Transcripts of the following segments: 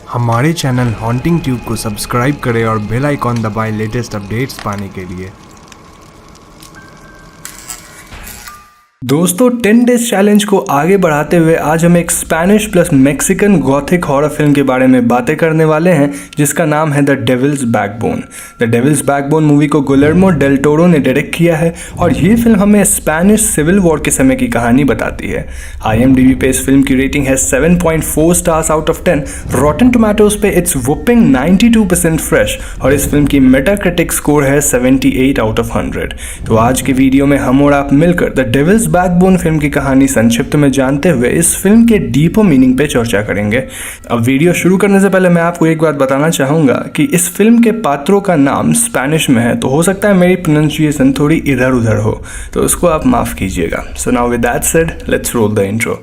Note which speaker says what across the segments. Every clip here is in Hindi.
Speaker 1: हमारे चैनल हॉन्टिंग ट्यूब को सब्सक्राइब करें और बेल आइकॉन दबाएं लेटेस्ट अपडेट्स पाने के लिए।
Speaker 2: दोस्तों 10 डेज चैलेंज को आगे बढ़ाते हुए आज हम एक Spanish plus Mexican Gothic horror film के बारे में बातें करने वाले हैं जिसका नाम है the Devil's Backbone. The Devil's Backbone movie को गुलेर्मो डेल टोरो ने डायरेक्ट किया है और ये फिल्म हमें स्पेनिश सिविल वॉर के समय की कहानी बताती है। IMDb पे इस फिल्म की रेटिंग है 7.4 स्टार्स आउट ऑफ 10। रॉटन टोमेटोज पे इट्स वुपिंग 92% फ्रेश और इस फिल्म की मेटाक्रिटिक स्कोर है 78 आउट ऑफ 100। तो आज के वीडियो में हम और आप मिलकर द डेविल्स बैकबोन फिल्म की कहानी संक्षिप्त में जानते हुए इस फिल्म के डीपर मीनिंग पे चर्चा करेंगे। अब वीडियो शुरू करने से पहले मैं आपको एक बात बताना चाहूंगा कि इस फिल्म के पात्रों का नाम स्पेनिश में है, तो हो सकता है मेरी प्रोनाउंसिएशन थोड़ी इधर उधर हो, तो उसको आप माफ कीजिएगा। So now with that said, let's roll the intro.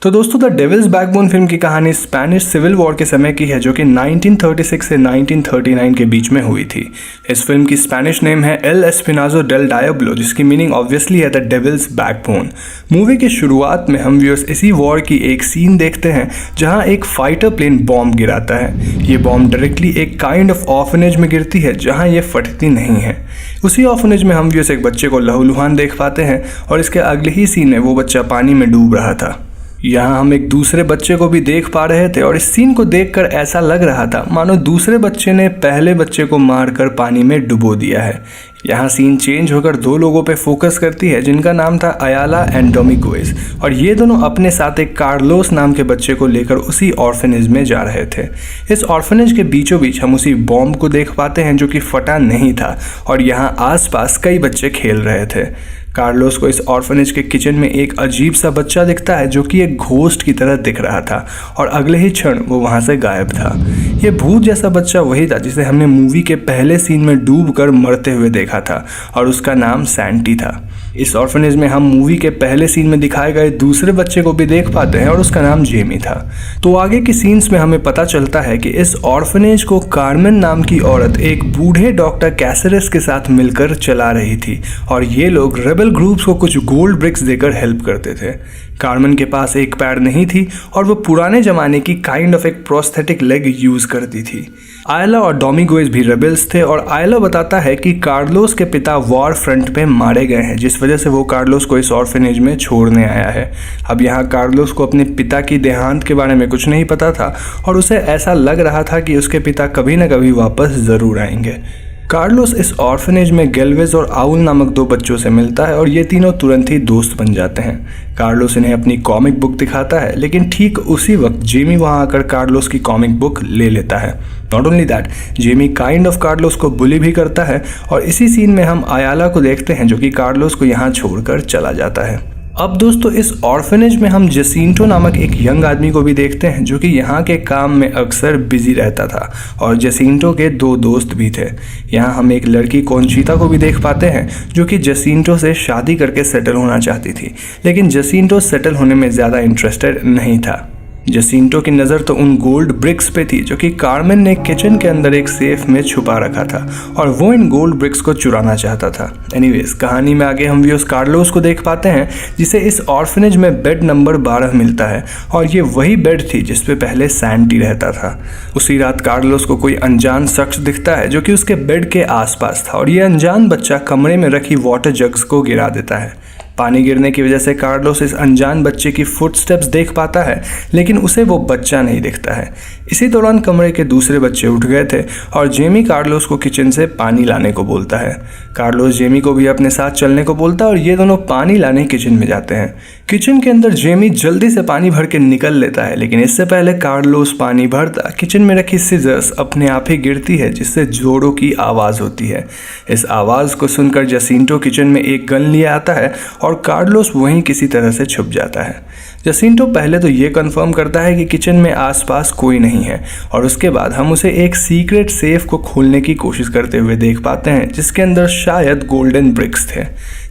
Speaker 2: तो दोस्तों द डेविल्स बैकबोन फिल्म की कहानी स्पेनिश सिविल वॉर के समय की है जो कि 1936 से 1939 के बीच में हुई थी। इस फिल्म की स्पेनिश नेम है एल एस्पिनाजो डेल डायब्लो, जिसकी मीनिंग ऑब्वियसली है द डेविल्स बैकबोन। मूवी की शुरुआत में हम व्यूअर्स इसी वॉर की एक सीन देखते हैं जहां एक फाइटर प्लेन बॉम्ब गिराता है। ये बॉम्ब डायरेक्टली एक काइंड ऑफ ऑर्फनेज में गिरती है जहां ये फटती नहीं है। उसी ऑर्फनेज में हम व्यूअर्स एक बच्चे को लहूलुहान देख पाते हैं और इसके अगले ही सीन में वो बच्चा पानी में डूब रहा था। यहाँ हम एक दूसरे बच्चे को भी देख पा रहे थे और इस सीन को देखकर ऐसा लग रहा था मानो दूसरे बच्चे ने पहले बच्चे को मारकर पानी में डुबो दिया है। यहाँ सीन चेंज होकर दो लोगों पे फोकस करती है जिनका नाम था अयाला एंड डोमिगोएज, और ये दोनों अपने साथ एक कार्लोस नाम के बच्चे को लेकर उसी ऑर्फनेज में जा रहे थे। इस ऑर्फनेज के बीचों बीच हम उसी बॉम्ब को देख पाते हैं जो कि फटा नहीं था और यहाँ आसपास कई बच्चे खेल रहे थे। कार्लोस को इस ऑर्फनेज के किचन में एक अजीब सा बच्चा दिखता है जो कि एक घोस्ट की तरह दिख रहा था और अगले ही क्षण वो वहां से गायब था। ये भूत जैसा बच्चा वही था जिसे हमने मूवी के पहले सीन में डूबकर मरते हुए देखा था और उसका नाम सैंटी था। इस ऑर्फनेज में हम मूवी के पहले सीन में दिखाए गए दूसरे बच्चे को भी देख पाते हैं और उसका नाम जेमी था। तो आगे की सीन्स में हमें पता चलता है कि इस ऑर्फनेज को कार्मेन नाम की औरत एक बूढ़े डॉक्टर कैसरस के साथ मिलकर चला रही थी और ये लोग रेबल ग्रुप्स को कुछ गोल्ड ब्रिक्स देकर हेल्प करते थे। कार्मेन के पास एक पैर नहीं थी और वो पुराने जमाने की काइंड ऑफ एक प्रोस्थेटिक लेग यूज करती थी। आयला और डोमिगोएज भी रेबल्स थे और आयला बताता है कि कार्लोस के पिता वॉर फ्रंट पे मारे गए हैं जिस वजह से वो कार्लोस को इस ऑर्फनेज में छोड़ने आया है। अब यहाँ कार्लोस को अपने पिता की देहांत के बारे में कुछ नहीं पता था और उसे ऐसा लग रहा था कि उसके पिता कभी न कभी वापस ज़रूर आएंगे। कार्लोस इस ऑर्फनेज में गेल्वेज और आउल नामक दो बच्चों से मिलता है और ये तीनों तुरंत ही दोस्त बन जाते हैं। कार्लोस इन्हें अपनी कॉमिक बुक दिखाता है लेकिन ठीक उसी वक्त जेमी वहां आकर कार्लोस की कॉमिक बुक ले लेता है। Not only that, Jamie kind of Carlos को बुली भी करता है और इसी सीन में हम अयाला को देखते हैं जो कि कार्लोस को यहाँ छोड़कर चला जाता है। अब दोस्तों इस ऑर्फनेज में हम जसिंटो नामक एक यंग आदमी को भी देखते हैं जो कि यहाँ के काम में अक्सर बिजी रहता था और जसिंटो के दो दोस्त भी थे। यहाँ हम एक लड़की कॉन्चिता को भी देख पाते हैं जो कि जसिंटो से शादी करके सेटल होना चाहती थी, लेकिन जसिंटो सेटल होने में ज़्यादा इंटरेस्टेड नहीं था। जसिंटो की नज़र तो उन गोल्ड ब्रिक्स पे थी जो कि कार्मेन ने किचन के अंदर एक सेफ में छुपा रखा था और वो इन गोल्ड ब्रिक्स को चुराना चाहता था। एनीवेज कहानी में आगे हम व्यूअर्स कार्लोस को देख पाते हैं जिसे इस ऑर्फनेज में बेड नंबर 12 मिलता है और ये वही बेड थी जिस पे पहले सैंटी रहता था। उसी रात कार्लोस को कोई अनजान शख्स दिखता है जो कि उसके बेड के आसपास था और ये अनजान बच्चा कमरे में रखी वाटर जग्स को गिरा देता है। पानी गिरने की वजह से कार्लोस इस अनजान बच्चे की फुटस्टेप्स देख पाता है लेकिन उसे वो बच्चा नहीं दिखता है। इसी दौरान कमरे के दूसरे बच्चे उठ गए थे और जेमी कार्लोस को किचन से पानी लाने को बोलता है। कार्लोस जेमी को भी अपने साथ चलने को बोलता है और ये दोनों पानी लाने किचन में जाते हैं। किचन के अंदर जेमी जल्दी से पानी भर के निकल लेता है लेकिन इससे पहले कार्लोस पानी भरता किचन में रखी सीजर्स अपने आप ही गिरती है जिससे जोड़ों की आवाज़ होती है। इस आवाज़ को सुनकर जसिंटो किचन में एक गन लिए आता है और कार्लोस वहीं किसी तरह से छुप जाता है। जसिंटो पहले तो ये कंफर्म करता है कि किचन में आसपास कोई नहीं है और उसके बाद हम उसे एक सीक्रेट सेफ को खोलने की कोशिश करते हुए देख पाते हैं जिसके अंदर शायद गोल्डन ब्रिक्स थे।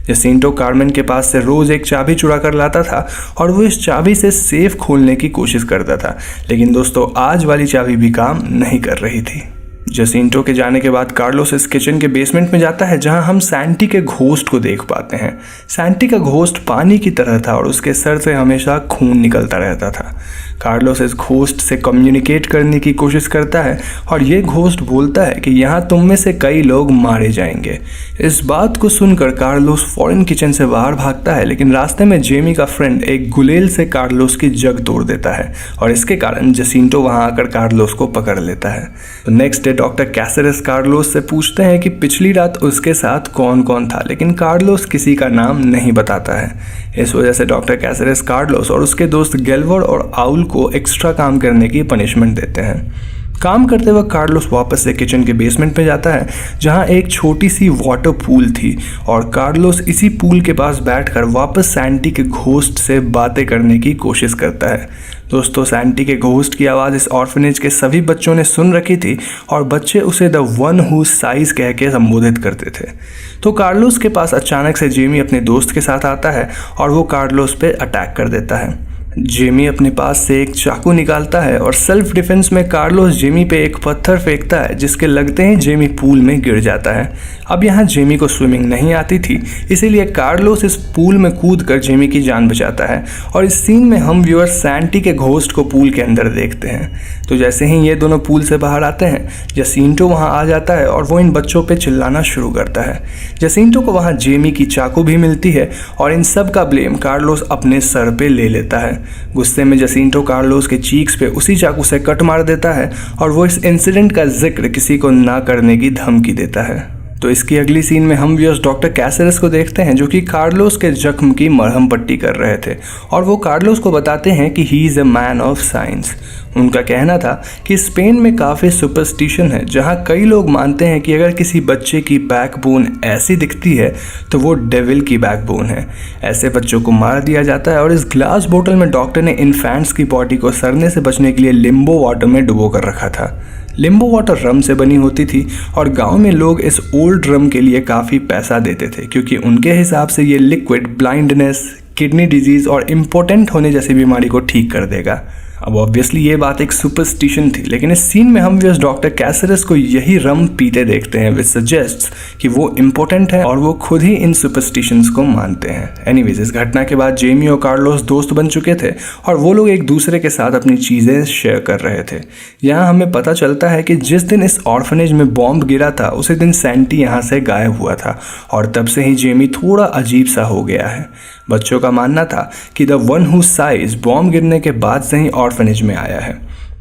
Speaker 2: जसिंटो कार्मेन के पास से रोज एक चाबी चुरा कर लाता था और वो इस चाबी से सेफ खोलने की कोशिश करता था, लेकिन दोस्तों आज वाली चाबी भी काम नहीं कर रही थी। जसिंटो के जाने के बाद कार्लोस इस किचन के बेसमेंट में जाता है जहां हम सैंटी के घोस्ट को देख पाते हैं। सैंटी का घोस्ट पानी की तरह था और उसके सर से हमेशा खून निकलता रहता था। कार्लोस इस घोस्ट से कम्युनिकेट करने की कोशिश करता है और ये घोस्ट बोलता है कि यहाँ तुम में से कई लोग मारे जाएंगे। इस बात को सुनकर कार्लोस फॉरेन किचन से बाहर भागता है, लेकिन रास्ते में जेमी का फ्रेंड एक गुलेल से कार्लोस की जग तोड़ देता है और इसके कारण जसिंटो वहां आकर कार्लोस को पकड़ लेता है। तो नेक्स्ट डे डॉक्टर कैसेरेस कार्लोस से पूछते हैं कि पिछली रात उसके साथ कौन कौन था, लेकिन कार्लोस किसी का नाम नहीं बताता है। इस वजह से डॉक्टर कैसेरेस कार्लोस और उसके दोस्त गेल्वर और आउल को एक्स्ट्रा काम करने की पनिशमेंट देते हैं। काम करते वक्त कार्लोस वापस से किचन के बेसमेंट में जाता है जहां एक छोटी सी वाटर पूल थी और कार्लोस इसी पूल के पास बैठकर वापस सैंटी के घोस्ट से बातें करने की कोशिश करता है। दोस्तों, सैंटी के घोस्ट की आवाज़ इस ऑर्फनेज के सभी बच्चों ने सुन रखी थी और बच्चे उसे द वन हु साइज कह के संबोधित करते थे। तो कार्लोस के पास अचानक से जेमी अपने दोस्त के साथ आता है और वो कार्लोस पे अटैक कर देता है। जेमी अपने पास से एक चाकू निकालता है और सेल्फ डिफेंस में कार्लोस जेमी पे एक पत्थर फेंकता है जिसके लगते ही जेमी पूल में गिर जाता है। अब यहाँ जेमी को स्विमिंग नहीं आती थी, इसीलिए कार्लोस इस पूल में कूदकर जेमी की जान बचाता है और इस सीन में हम व्यूअर सैंटी के घोस्ट को पूल के अंदर देखते हैं। तो जैसे ही ये दोनों पूल से बाहर आते हैं, जसिंटो वहाँ आ जाता है और वो इन बच्चों पे चिल्लाना शुरू करता है। जसिंटो को वहाँ जेमी की चाकू भी मिलती है और इन सब का ब्लेम कार्लोस अपने सर पे ले लेता है। गुस्से में जसिंटो कार्लोस के चीक्स पे उसी चाकू से कट मार देता है और वो इस इंसिडेंट का जिक्र किसी को ना करने की धमकी देता है। तो इसकी अगली सीन में हम व्यूअर्स डॉक्टर कैसेरेस को देखते हैं जो कि कार्लोस के जख्म की मरहम पट्टी कर रहे थे और वो कार्लोस को बताते हैं कि he is a man of science. उनका कहना था कि स्पेन में काफ़ी सुपरस्टिशन है जहां कई लोग मानते हैं कि अगर किसी बच्चे की बैकबोन ऐसी दिखती है तो वो डेविल की बैकबोन है। ऐसे बच्चों को मार दिया जाता है और इस ग्लास बोतल में डॉक्टर ने इन्फेंट्स की बॉडी को सड़ने से बचने के लिए लिम्बो वाटर में डुबो कर रखा था। लिम्बो वाटर रम से बनी होती थी और गांव में लोग इस ओल्ड रम के लिए काफ़ी पैसा देते थे क्योंकि उनके हिसाब से ये लिक्विड ब्लाइंडनेस, किडनी डिजीज़ और इम्पोर्टेंट होने जैसी बीमारी को ठीक कर देगा। अब ऑब्वियसली ये बात एक सुपरस्टिशन थी, लेकिन इस सीन में हम व्यूअर्स डॉक्टर कैसेरेस को यही रम पीते देखते हैं विच सजेस्ट्स कि वो इम्पोर्टेंट है और वो खुद ही इन सुपरस्टिशंस को मानते हैं। एनीवेज, इस घटना के बाद जेमी और कार्लोस दोस्त बन चुके थे और वो लोग एक दूसरे के साथ अपनी चीज़ें शेयर कर रहे थे। यहाँ हमें पता चलता है कि जिस दिन इस ऑर्फनेज में बॉम्ब गिरा था उसी दिन सैंटी यहाँ से गायब हुआ था और तब से ही जेमी थोड़ा अजीब सा हो गया है। बच्चों का मानना था कि the one who size bomb गिरने के बाद से ही ऑर्फनेज में आया है।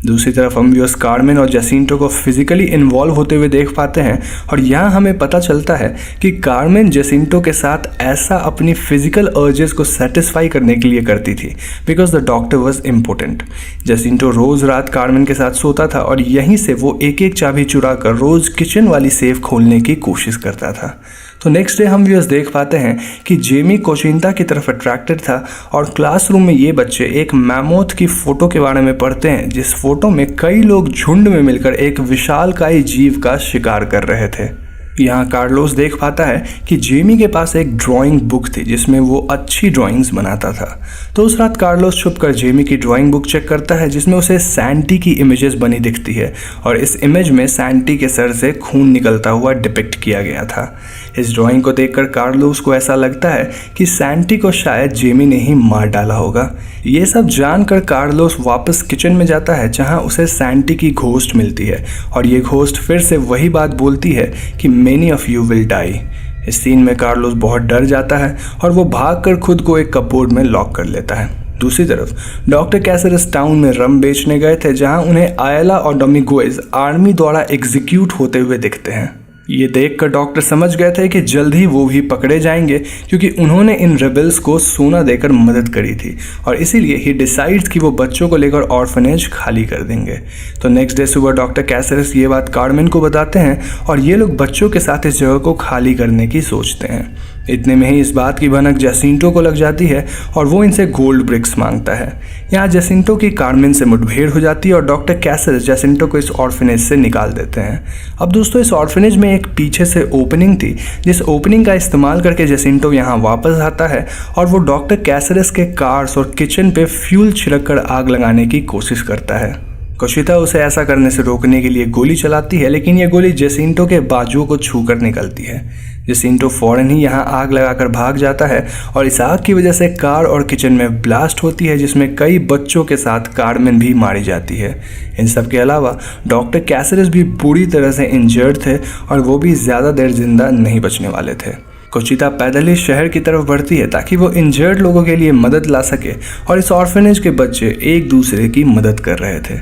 Speaker 2: दूसरी तरफ हम व्यूअर्स कार्मेन और जसिंटो को फिजिकली इन्वॉल्व होते हुए देख पाते हैं और यहाँ हमें पता चलता है कि कार्मेन जसिंटो के साथ ऐसा अपनी फिजिकल अर्जेस को सेटिस्फाई करने के लिए करती थी because the doctor was important. Jacinto रोज़ रात कार्मेन के साथ सोता था और यहीं से वो एक एक चाबी चुरा कर रोज़ किचन वाली सेफ खोलने की कोशिश करता था। तो नेक्स्ट डे हम व्यूअर्स देख पाते हैं कि जेमी कोचिंता की तरफ अट्रैक्टेड था और क्लासरूम में ये बच्चे एक मैमोथ की फ़ोटो के बारे में पढ़ते हैं जिस फोटो में कई लोग झुंड में मिलकर एक विशालकाय जीव का शिकार कर रहे थे। यहाँ कार्लोस देख पाता है कि जेमी के पास एक ड्राइंग बुक थी जिसमें वो अच्छी ड्राइंग्स बनाता था। तो उस रात कार्लोस छुपकर जेमी की ड्राइंग बुक चेक करता है जिसमें उसे सैंटी की इमेजेस बनी दिखती है और इस इमेज में सैंटी के सर से खून निकलता हुआ डिपिक्ट किया गया था। इस ड्राइंग को देखकर कार्लोस को ऐसा लगता है कि सैंटी को शायद जेमी ने ही मार डाला होगा। ये सब जानकर कार्लोस वापस किचन में जाता है जहाँ उसे सैंटी की घोस्ट मिलती है और ये घोस्ट फिर से वही बात बोलती है कि many of you will die. इस सीन में कार्लोस बहुत डर जाता है और वो भागकर खुद को एक कपबोर्ड में लॉक कर लेता है। दूसरी तरफ डॉक्टर कैसेरेस टाउन में रम बेचने गए थे जहां उन्हें आयला और डोमिंगोज आर्मी द्वारा एग्जीक्यूट होते हुए दिखते हैं। ये देखकर डॉक्टर समझ गए थे कि जल्द ही वो भी पकड़े जाएंगे क्योंकि उन्होंने इन रेबल्स को सोना देकर मदद करी थी और इसीलिए ही डिसाइड्स कि वो बच्चों को लेकर ऑर्फनेज खाली कर देंगे। तो नेक्स्ट डे सुबह डॉक्टर कैसेरेस ये बात कार्मेन को बताते हैं और ये लोग बच्चों के साथ इस जगह को खाली करने की सोचते हैं। इतने में ही इस बात की भनक जसिंटो को लग जाती है और वो इनसे गोल्ड ब्रिक्स मांगता है। यहाँ जसिंटो की कार्मेन से मुठभेड़ हो जाती है और डॉक्टर कैसेरेस जसिंटो को इस ऑर्फनेज से निकाल देते हैं। अब दोस्तों, इस ऑर्फनेज में एक पीछे से ओपनिंग थी, जिस ओपनिंग का इस्तेमाल करके जेसिंटो यहाँ वापस आता है और वो डॉक्टर कैसेरेस के कार्स और किचन पे फ्यूल छिड़क कर आग लगाने की कोशिश करता है। कोशिता उसे ऐसा करने से रोकने के लिए गोली चलाती है, लेकिन ये गोली जेसिंटो के बाजुओं को छूकर निकलती है। जेसिंटो फौरन ही यहाँ आग लगाकर भाग जाता है और इस आग की वजह से कार और किचन में ब्लास्ट होती है, जिसमें कई बच्चों के साथ कारमेन भी मारी जाती है। इन सब के अलावा डॉक्टर कैसेरेस भी बुरी तरह से इंजर्ड थे और वो भी ज़्यादा देर जिंदा नहीं बचने वाले थे। कोशिता पैदल ही शहर की तरफ बढ़ती है ताकि वो इंजर्ड लोगों के लिए मदद ला सके और इस ऑर्फनेज के बच्चे एक दूसरे की मदद कर रहे थे।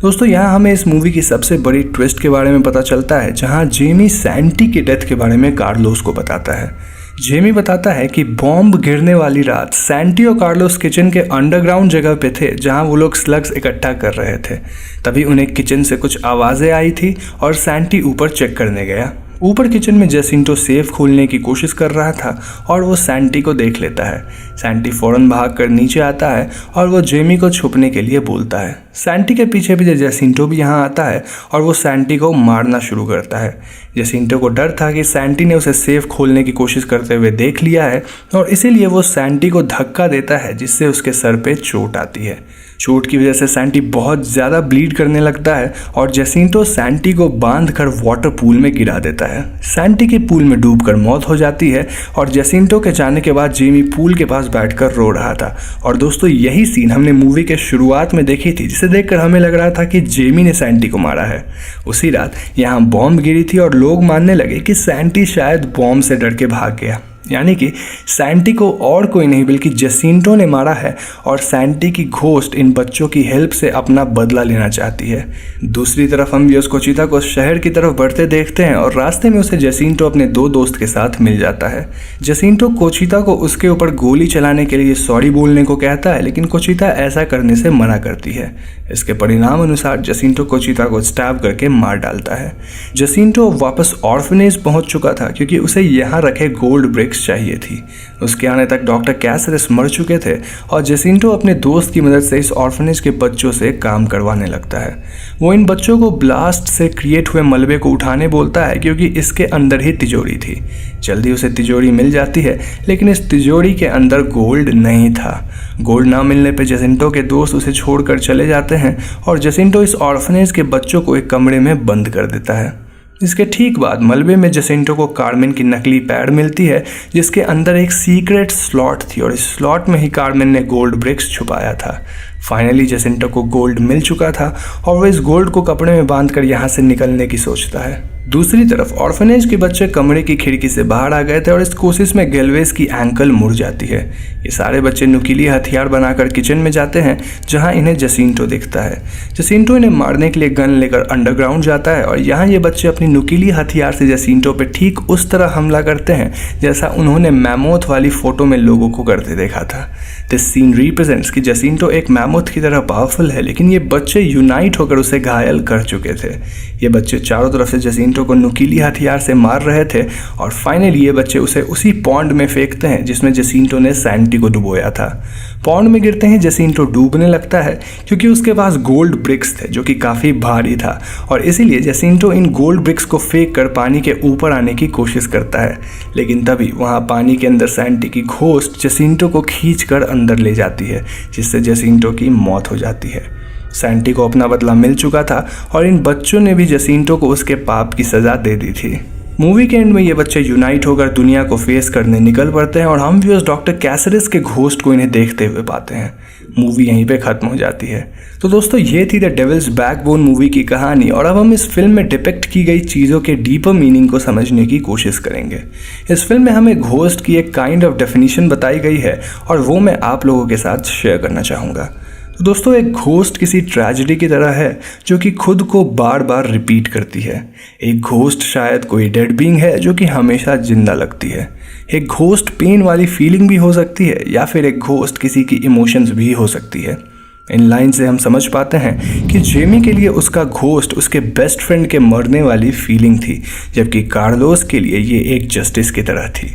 Speaker 2: दोस्तों, यहाँ हमें इस मूवी की सबसे बड़ी ट्विस्ट के बारे में पता चलता है, जहाँ जेमी सैंटी की डेथ के बारे में कार्लोस को बताता है। जेमी बताता है कि बॉम्ब गिरने वाली रात सैंटी और कार्लोस किचन के अंडरग्राउंड जगह पे थे, जहां वो लोग स्लग्स इकट्ठा कर रहे थे। तभी उन्हें किचन से कुछ आवाज़ें आई थी और सैंटी ऊपर चेक करने गया। ऊपर किचन में जेसिंटो सेफ खोलने की कोशिश कर रहा था और वो सैंटी को देख लेता है। सैंटी फौरन भागकर नीचे आता है और वो जेमी को छुपने के लिए बोलता है। सैंटी के पीछे पीछे जेसिंटो भी यहाँ आता है और वो सैंटी को मारना शुरू करता है। जेसिंटो को डर था कि सैंटी ने उसे सेफ खोलने की कोशिश करते हुए देख लिया है और इसीलिए वो सैंटी को धक्का देता है, जिससे उसके सर पे चोट आती है। चोट की वजह से सैंटी बहुत ज़्यादा ब्लीड करने लगता है और जेसिंटो सैंटी को बांधकर वाटर पूल में गिरा देता है। सैंटी के पूल में डूबकर मौत हो जाती है और जेसिंटो के जाने के बाद जेमी पूल के पास बैठकर रो रहा था। और दोस्तों, यही सीन हमने मूवी के शुरुआत में देखी थी, जिसे देखकर हमें लग रहा था कि जेमी ने सैंटी को मारा है। उसी रात यहाँ बॉम्ब गिरी थी और लोग मानने लगे कि सैंटी शायद बॉम्ब से डर के भाग गया, यानी कि सैंटी को और कोई नहीं बल्कि जेसिंटो ने मारा है और सैंटी की घोस्ट इन बच्चों की हेल्प से अपना बदला लेना चाहती है। दूसरी तरफ हम व्यूअर्स कोशिता को शहर की तरफ बढ़ते देखते हैं और रास्ते में उसे जेसिंटो अपने दो दोस्त के साथ मिल जाता है। जेसिंटो कोशिता को उसके ऊपर गोली चलाने के लिए सॉरी बोलने को कहता है, लेकिन कोशिता ऐसा करने से मना करती है। इसके परिणाम अनुसार जेसिंटो कोशिता को स्टैब करके मार डालता है। जेसिंटो वापस ऑर्फनेज पहुंच चुका था क्योंकि उसे यहाँ रखे गोल्ड ब्रिक्स चाहिए थी। उसके आने तक डॉक्टर कैसेरेस मर चुके थे और जेसिंटो अपने दोस्त की मदद से इस ऑर्फनेज के बच्चों से काम करवाने लगता है। वो इन बच्चों को ब्लास्ट से क्रिएट हुए मलबे को उठाने बोलता है क्योंकि इसके अंदर ही तिजोरी थी। जल्दी उसे तिजोरी मिल जाती है, लेकिन इस तिजोरी के अंदर गोल्ड नहीं था। गोल्ड ना मिलने पर जेसिंटो के दोस्त उसे छोड़कर चले जाते हैं और जेसिंटो इस ऑर्फनेज के बच्चों को एक कमरे में बंद कर देता है। इसके ठीक बाद मलबे में जेसिंटो को कार्मेन की नकली पैड मिलती है, जिसके अंदर एक सीक्रेट स्लॉट थी और इस स्लॉट में ही कार्मेन ने गोल्ड ब्रिक्स छुपाया था। फाइनली जेसिंटो को गोल्ड मिल चुका था और वो इस गोल्ड को कपड़े में बांधकर यहाँ से निकलने की सोचता है। दूसरी तरफ ऑर्फनेज के बच्चे कमरे की खिड़की से बाहर आ गए थे और इस कोशिश में गेलवेस की एंकल मुड़ जाती है। ये सारे बच्चे नुकीली हथियार बनाकर किचन में जाते हैं, जहां इन्हें जेसिंटो दिखता है। जेसिंटो इन्हें मारने के लिए गन लेकर अंडरग्राउंड जाता है और यहाँ ये बच्चे अपनी नुकीली हथियार से जेसिंटो पे ठीक उस तरह हमला करते हैं जैसा उन्होंने मैमोथ वाली फोटो में लोगों को करते देखा था। दिस सीन रिप्रेजेंट्स कि जेसिंटो एक मैमोथ की तरह पावरफुल है, लेकिन ये बच्चे यूनाइट होकर उसे घायल कर चुके थे। ये बच्चे चारों तरफ से जेसिंटो को नुकीली हथियार से मार रहे थे और फाइनली ये बच्चे उसे उसी पॉन्ड में फेंकते हैं जिसमें जेसिंटो ने सैंटी को डुबोया था। पॉन्ड में गिरते ही जेसिंटो डूबने लगता है क्योंकि उसके पास गोल्ड ब्रिक्स थे जो कि काफ़ी भारी था और इसीलिए जेसिंटो इन गोल्ड ब्रिक्स को फेंक कर पानी के ऊपर आने की कोशिश करता है, लेकिन तभी वहाँ पानी के अंदर सैंटी की घोस्ट जेसिंटो को खींच कर अंदर ले जाती है, जिससे जेसिंटो की मौत हो जाती है। सैंटी को अपना बदला मिल चुका था और इन बच्चों ने भी जेसिंटो को उसके पाप की सज़ा दे दी थी। मूवी के एंड में ये बच्चे यूनाइट होकर दुनिया को फेस करने निकल पड़ते हैं और हम व्यूअर्स डॉक्टर कैसेरेस के घोस्ट को इन्हें देखते हुए पाते हैं। मूवी यहीं पे ख़त्म हो जाती है। तो दोस्तों, ये थी द डेविल्स बैकबोन मूवी की कहानी और अब हम इस फिल्म में डिपिक्ट की गई चीज़ों के डीपर मीनिंग को समझने की कोशिश करेंगे। इस फिल्म में हमें घोस्ट की एक काइंड ऑफ डेफिनेशन बताई गई है और वो मैं आप लोगों के साथ शेयर करना चाहूँगा। तो दोस्तों, एक घोस्ट किसी ट्रेजेडी की तरह है जो कि खुद को बार बार रिपीट करती है। एक घोस्ट शायद कोई डेड बीइंग है जो कि हमेशा जिंदा लगती है। एक घोस्ट पेन वाली फीलिंग भी हो सकती है या फिर एक घोस्ट किसी की इमोशंस भी हो सकती है। इन लाइन से हम समझ पाते हैं कि जेमी के लिए उसका घोस्ट उसके बेस्ट फ्रेंड के मरने वाली फीलिंग थी, जबकि कार्लोस के लिए ये एक जस्टिस की तरह थी।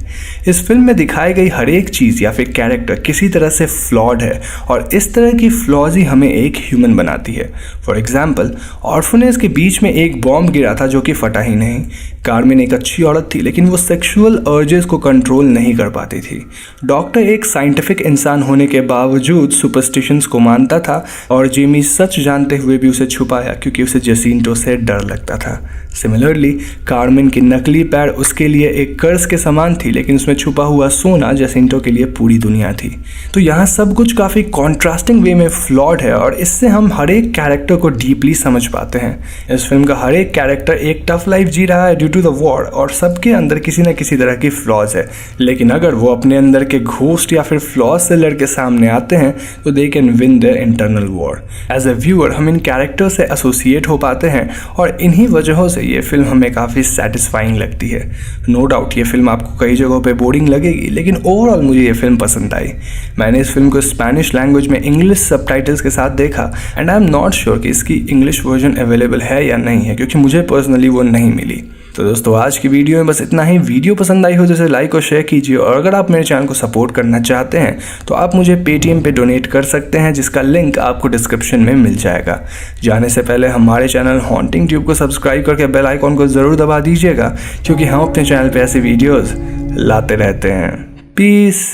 Speaker 2: इस फिल्म में दिखाई गई हर एक चीज़ या फिर कैरेक्टर किसी तरह से फ्लॉड है और इस तरह की फ्लॉज ही हमें एक ह्यूमन बनाती है। फॉर एग्जाम्पल, ऑर्फनेज के बीच में एक बॉम्ब गिरा था जो कि फटा ही नहीं। कार्मेन एक अच्छी औरत थी लेकिन वो सेक्सुअल अर्जेस को कंट्रोल नहीं कर पाती थी। डॉक्टर एक साइंटिफिक इंसान होने के बावजूद सुपरस्टिशंस को मानता था और जेमी सच जानते हुए भी उसे छुपाया क्योंकि उसे जैसिंटो से डर लगता था। सिमिलरली, कार्मेन की नकली पैर उसके लिए एक कर्ज के समान थी, लेकिन उसमें छुपा हुआ सोना जैसिंटो के लिए पूरी दुनिया थी। तो यहाँ सब कुछ काफ़ी कॉन्ट्रास्टिंग वे में फ्लॉड है और इससे हम हर एक कैरेक्टर को डीपली समझ पाते हैं। इस फिल्म का हर एक कैरेक्टर एक टफ लाइफ जी रहा है ड्यू टू द वॉर और सबके अंदर किसी न किसी तरह की फ्लॉज है, लेकिन अगर वो अपने अंदर के घोस्ट या फिर फ्लॉज से लड़के सामने आते हैं तो they can win their internal war. As a viewer हम इन कैरेक्टर से एसोसिएट हो पाते हैं और इन्हीं वजहों से ये फिल्म हमें काफ़ी सेटिस्फाइंग लगती है। नो डाउट ये फिल्म आपको कई जगहों पे बोरिंग लगेगी, लेकिन ओवरऑल मुझे ये फिल्म पसंद आई। मैंने इस फिल्म को स्पेनिश लैंग्वेज में इंग्लिश सबटाइटल्स के साथ देखा and I am not sure कि इसकी इंग्लिश वर्जन अवेलेबल है या नहीं है, क्योंकि मुझे पर्सनली वो नहीं मिली। तो दोस्तों आज की वीडियो में बस इतना ही। वीडियो पसंद आई हो तो इसे लाइक और शेयर कीजिए और अगर आप मेरे चैनल को सपोर्ट करना चाहते हैं तो आप मुझे पेटीएम पे डोनेट कर सकते हैं, जिसका लिंक आपको डिस्क्रिप्शन में मिल जाएगा। जाने से पहले हमारे चैनल हॉन्टिंग ट्यूब को सब्सक्राइब करके बेल आइकॉन को ज़रूर दबा दीजिएगा, क्योंकि हम अपने चैनल पर ऐसे वीडियोज़ लाते रहते हैं। पीस।